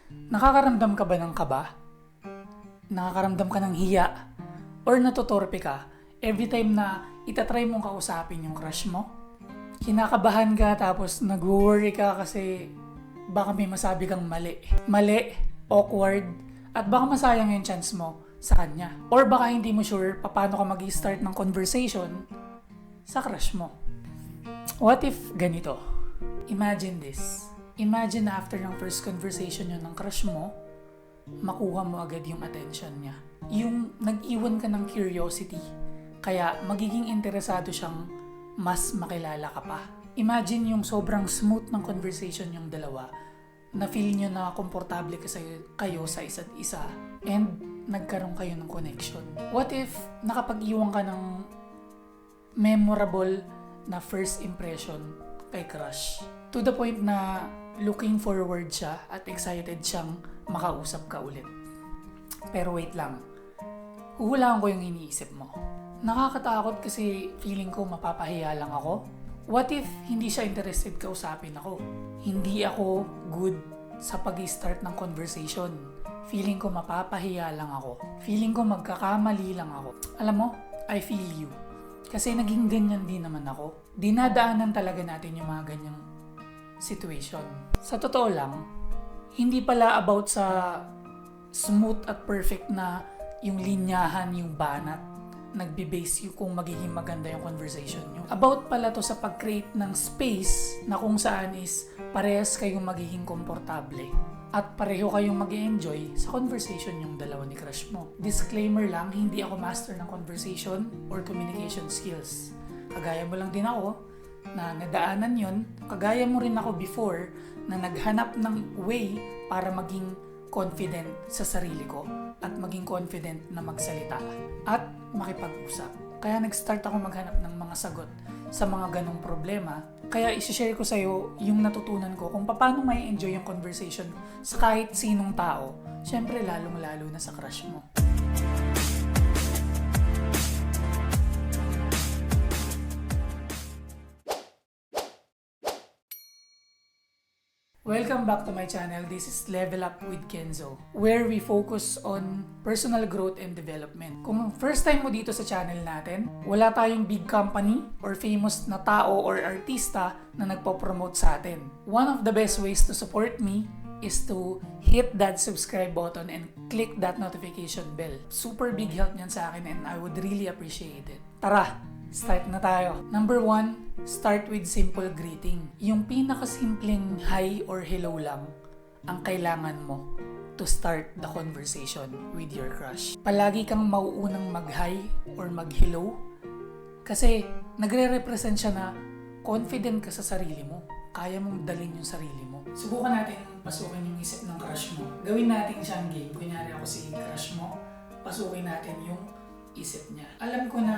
Nakakaramdam ka ba ng kaba? Nakakaramdam ka ng hiya? Or natutorpe ka every time na itatry mong kausapin yung crush mo? Kinakabahan ka tapos nag-worry ka kasi baka may masabi kang mali. Mali, awkward, at baka masayang yung chance mo sa kanya. Or baka hindi mo sure paano ka mag-start ng conversation sa crush mo. What if ganito? Imagine this. Imagine na after ng first conversation yun ng crush mo, makuha mo agad yung attention niya. Yung nag-iwan ka ng curiosity, kaya magiging interesado siyang mas makilala ka pa. Imagine yung sobrang smooth ng conversation yung dalawa, na feel nyo na komportable kayo sa isa't isa, and nagkaroon kayo ng connection. What if nakapag-iwan ka ng memorable na first impression kay crush? To the point na looking forward siya at excited siyang makausap ka ulit. Pero wait lang, huhulaan ko yung iniisip mo. Nakakatakot kasi feeling ko mapapahiya lang ako. What if hindi siya interested kausapin ako? Hindi ako good sa pag-start ng conversation. Feeling ko mapapahiya lang ako. Feeling ko magkakamali lang ako. Alam mo, I feel you. Kasi naging ganyan din naman ako. Dinadaanan talaga natin yung mga ganyang situation. Sa totoo lang, hindi pala about sa smooth at perfect na yung linyahan, yung banat, nagbe-base yung kung magiging maganda yung conversation nyo. About pala to sa pag-create ng space na kung saan is parehas kayong magiging komportable at pareho kayong mag-enjoy sa conversation yung dalawa ni crush mo. Disclaimer lang, hindi ako master ng conversation or communication skills. Kagaya mo lang din ako na nadaanan yon, kagaya mo rin ako before na naghanap ng way para maging confident sa sarili ko at maging confident na magsalita at makipag-usap. Kaya nag-start ako maghanap ng mga sagot sa mga ganong problema. Kaya isi-share ko sa'yo yung natutunan ko kung paano may enjoy yung conversation sa kahit sinong tao. Siyempre lalong-lalo na sa crush mo. Welcome back to my channel. This is Level Up with Kenzo, where we focus on personal growth and development. Kung first time mo dito sa channel natin, wala tayong big company or famous na tao or artista na nagpo-promote sa atin. One of the best ways to support me is to hit that subscribe button and click that notification bell. Super big help niyan sa akin and I would really appreciate it. Tara, start na tayo. Number 1, start with simple greeting. Yung pinakasimpleng hi or hello lang ang kailangan mo to start the conversation with your crush. Palagi kang mauunang mag-hi or mag-hello kasi nagre-represent siya na confident ka sa sarili mo. Kaya mong dalhin yung sarili mo. Subukan natin pasukin yung isip ng crush mo. Gawin natin siyang game. Kunyari ako si crush mo, pasukin natin yung isip niya. Alam ko na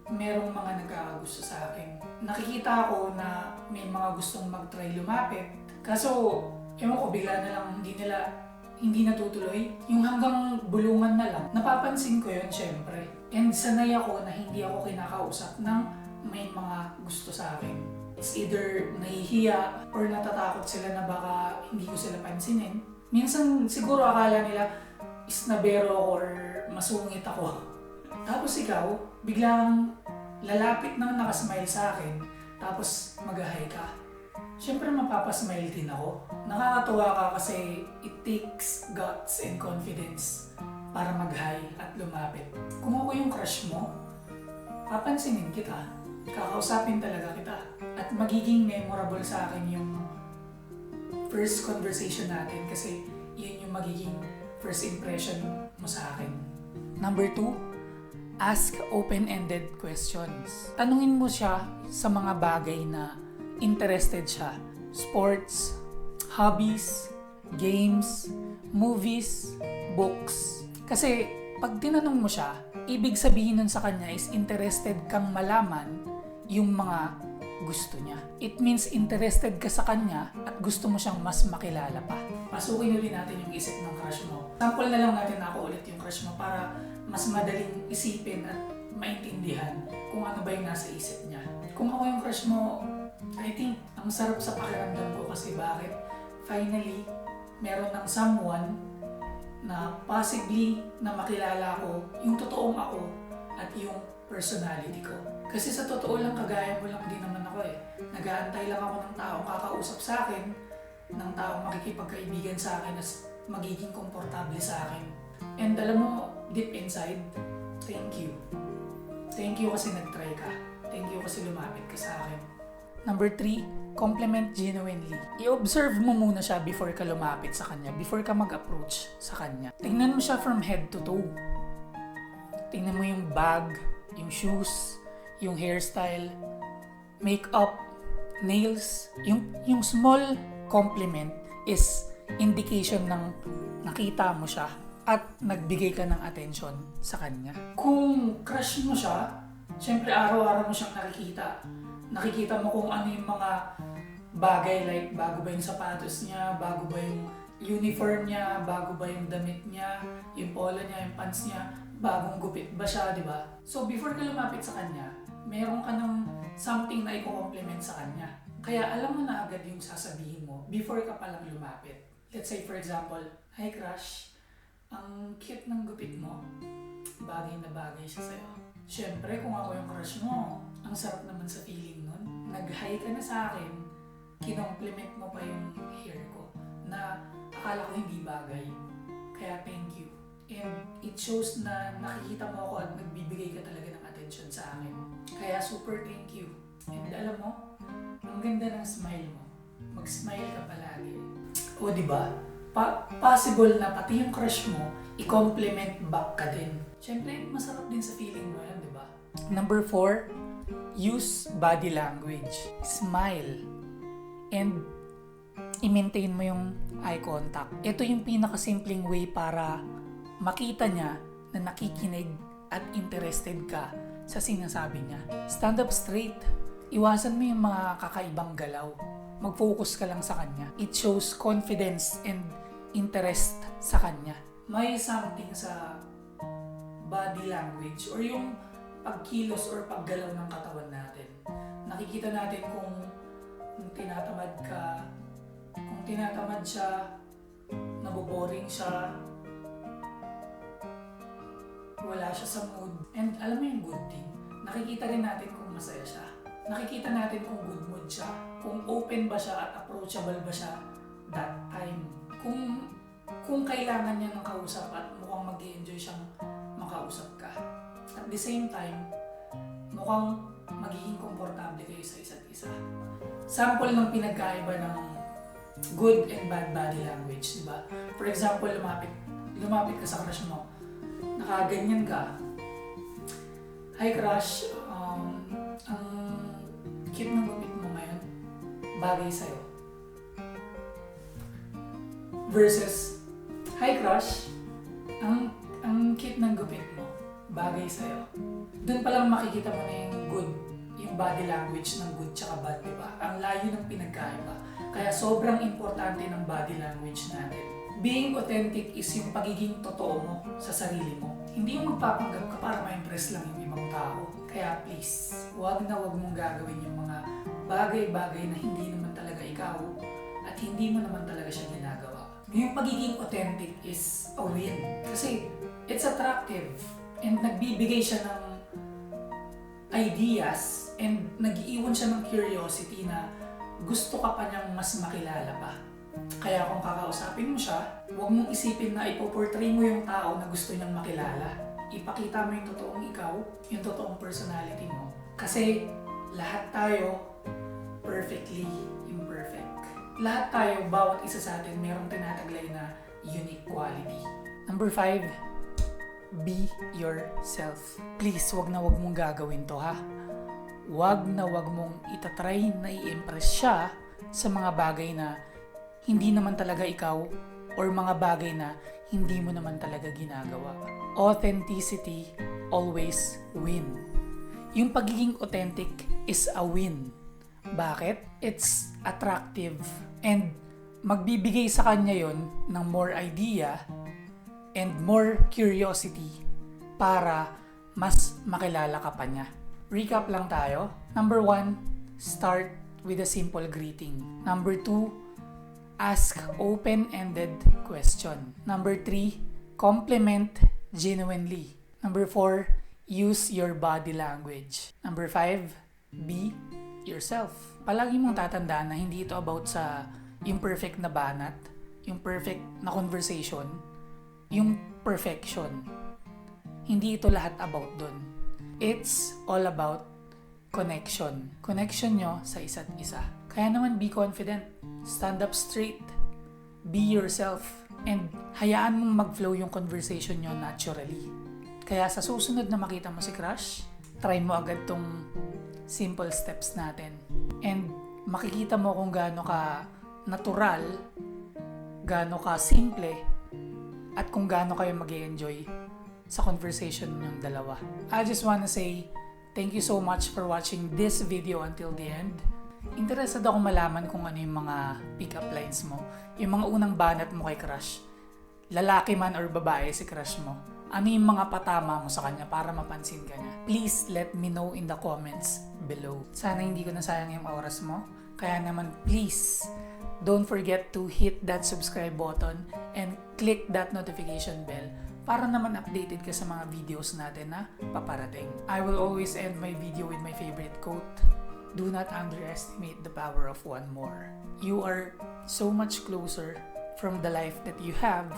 merong mga nagkakagusto sa akin. Nakikita ko na may mga gustong mag-try lumapit. Kaso, ewan ko, bigla na lang hindi natutuloy. Yung hanggang bulungan na lang. Napapansin ko yun, syempre. And sanay ako na hindi ako kinakausap ng may mga gusto sa akin. It's either nahihiya or natatakot sila na baka hindi ko sila pansinin. Minsan siguro akala nila isnabero ako or masungit ako. Tapos ikaw, biglang lalapit nang nakasmile sa akin, tapos mag-hi ka. Siyempre mapapasmile din ako. Nakakatuwa ka kasi it takes guts and confidence para mag-hi at lumapit. Kung ako yung crush mo, papansinin kita. Kakausapin talaga kita. At magiging memorable sa akin yung first conversation natin kasi yun yung magiging first impression mo sa akin. Number 2, ask open-ended questions. Tanungin mo siya sa mga bagay na interested siya. Sports, hobbies, games, movies, books. Kasi pag tinanong mo siya, ibig sabihin nun sa kanya is interested kang malaman yung mga gusto niya. It means interested ka sa kanya at gusto mo siyang mas makilala pa. Pasukin ulit natin yung isip ng crush mo. Sample na lang natin ako ulit yung crush mo para mas madaling isipin at maintindihan kung ano ba yung nasa isip niya. Kung ako yung crush mo, I think ang sarap sa pakiramdam ko kasi bakit? Finally, meron ng someone na possibly na makilala ko yung totoong ako at yung personality ko. Kasi sa totoo lang, kagaya mo lang din naman ako eh. Nag-aantay lang ako ng taong kakausap sa akin, ng taong makikipagkaibigan sa akin at magiging komportable sa akin. And alam mo, deep inside, thank you. Thank you kasi nag-try ka. Thank you kasi lumapit ka sa akin. Number 3, compliment genuinely. I-observe mo muna siya before ka lumapit sa kanya, before ka mag-approach sa kanya. Tingnan mo siya from head to toe. Tingnan mo yung bag, yung shoes, yung hairstyle, makeup, nails. Yung small compliment is indication ng nakita mo siya at nagbigay ka ng attention sa kanya. Kung crush mo siya, syempre araw-araw mo siyang nakikita. Nakikita mo kung ano yung mga bagay, like bago ba yung sapatos niya, bago ba yung uniform niya, bago ba yung damit niya, yung polo niya, yung pants niya, bagong gupit ba siya, di ba? So before ka lumapit sa kanya, meron ka ng something na i-compliment sa kanya. Kaya alam mo na agad yung sasabihin mo before ka palang lumapit. Let's say for example, "Hi crush, ang cute ng gupit mo. Bagay na bagay siya sa'yo." Siyempre, kung ako yung crush mo, ang sarap naman sa feeling nun. Nag-hi ka na sa akin, kinompliment mo pa yung hair ko na akala ko hindi bagay. Kaya thank you. And it shows na nakikita mo ako at nagbibigay ka talaga ng attention sa akin. Kaya super thank you. And alam mo, ang ganda ng smile mo. Mag-smile ka palagi. O diba? Possible na pati yung crush mo, i-compliment back ka din. Siyempre, masarap din sa feeling mo yan, diba? Number 4, use body language. Smile. And i-maintain mo yung eye contact. Ito yung pinakasimpleng way para makita niya na nakikinig at interested ka sa sinasabi niya. Stand up straight. Iwasan mo yung mga kakaibang galaw. Mag-focus ka lang sa kanya. It shows confidence and interest sa kanya. May something sa body language or yung pagkilos or paggalaw ng katawan natin. Nakikita natin kung tinatamad ka, kung tinatamad siya, naboboring siya, wala siya sa mood. And alam mo yung good thing, nakikita rin natin kung masaya siya. Nakikita natin kung good mood siya, kung open ba siya at approachable ba siya that time. Kung kailangan niya ng kausap at mukhang mag-i-enjoy siyang makausap ka. At the same time, mukhang magiging komportable kayo sa isa't isa. Sample ng pinagkaiba ng good and bad body language, di ba? For example, lumapit ka sa crush mo. Nakaganyan ka. "Hi crush, ang cute ng gupit mo ngayon. Bagay sa'yo." Versus, "Hi crush, ang cute ng gupit mo. Bagay sa'yo." Doon palang makikita mo na yung body language ng good tsaka bad, di ba? Ang layo ng pinagkaiba. Kaya sobrang importante ng body language natin. Being authentic is yung pagiging totoo mo sa sarili mo. Hindi yung magpapanggap ka para ma-impress lang yung ibang tao. Kaya please, wag mong gagawin yung mga bagay-bagay na hindi naman talaga ikaw at hindi mo naman talaga siya ginagawa. Yung pagiging authentic is a win. Kasi it's attractive and nagbibigay siya ng ideas and nag-iiwan siya ng curiosity na gusto ka pa niyang mas makilala pa. Kaya kung kakausapin mo siya, huwag mong isipin na ipoportray mo yung tao na gusto niyang makilala. Ipakita mo yung totoong ikaw, yung totoong personality mo. Kasi lahat tayo perfectly imperfect. Lahat tayo, bawat isa sa atin, mayroong tinataglay na unique quality. Number 5, be yourself. Please, wag mong gagawin to ha. Wag mong itatry na i-impress siya sa mga bagay na hindi naman talaga ikaw or mga bagay na hindi mo naman talaga ginagawa. Authenticity always win. Yung pagiging authentic is a win. Bakit? It's attractive and magbibigay sa kanya yon ng more idea and more curiosity para mas makilala ka pa niya. Recap lang tayo. Number 1, start with a simple greeting. Number 2, Ask open-ended question. Number 3, compliment genuinely. Number 4, use your body language. Number 5, be yourself. Palagi mong tatandaan na hindi ito about sa yung perfect na banat, yung perfect na conversation, yung perfection. Hindi ito lahat about dun. It's all about connection. Connection nyo sa isa't isa. Kaya naman be confident, stand up straight, be yourself, and hayaan mong mag-flow yung conversation nyo naturally. Kaya sa susunod na makita mo si crush, try mo agad tong simple steps natin. And makikita mo kung gaano ka natural, gaano ka simple, at kung gaano kayo mag-enjoy sa conversation nyong dalawa. I just wanna say thank you so much for watching this video until the end. Interested ako malaman kung ano yung mga pick-up lines mo, yung mga unang banat mo kay crush. Lalaki man or babae si crush mo. Ano yung mga patama mo sa kanya para mapansin ka niya? Please let me know in the comments below. Sana hindi ko nasayang yung oras mo. Kaya naman please, don't forget to hit that subscribe button and click that notification bell para naman updated ka sa mga videos natin na paparating. I will always end my video with my favorite quote. Do not underestimate the power of one more. You are so much closer from the life that you have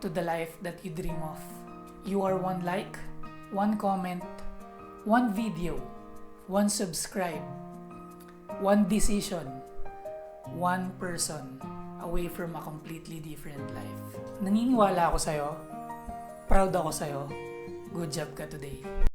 to the life that you dream of. You are one like, one comment, one video, one subscribe, one decision, one person away from a completely different life. Naniniwala ako sa'yo, proud ako sa'yo, good job ka today.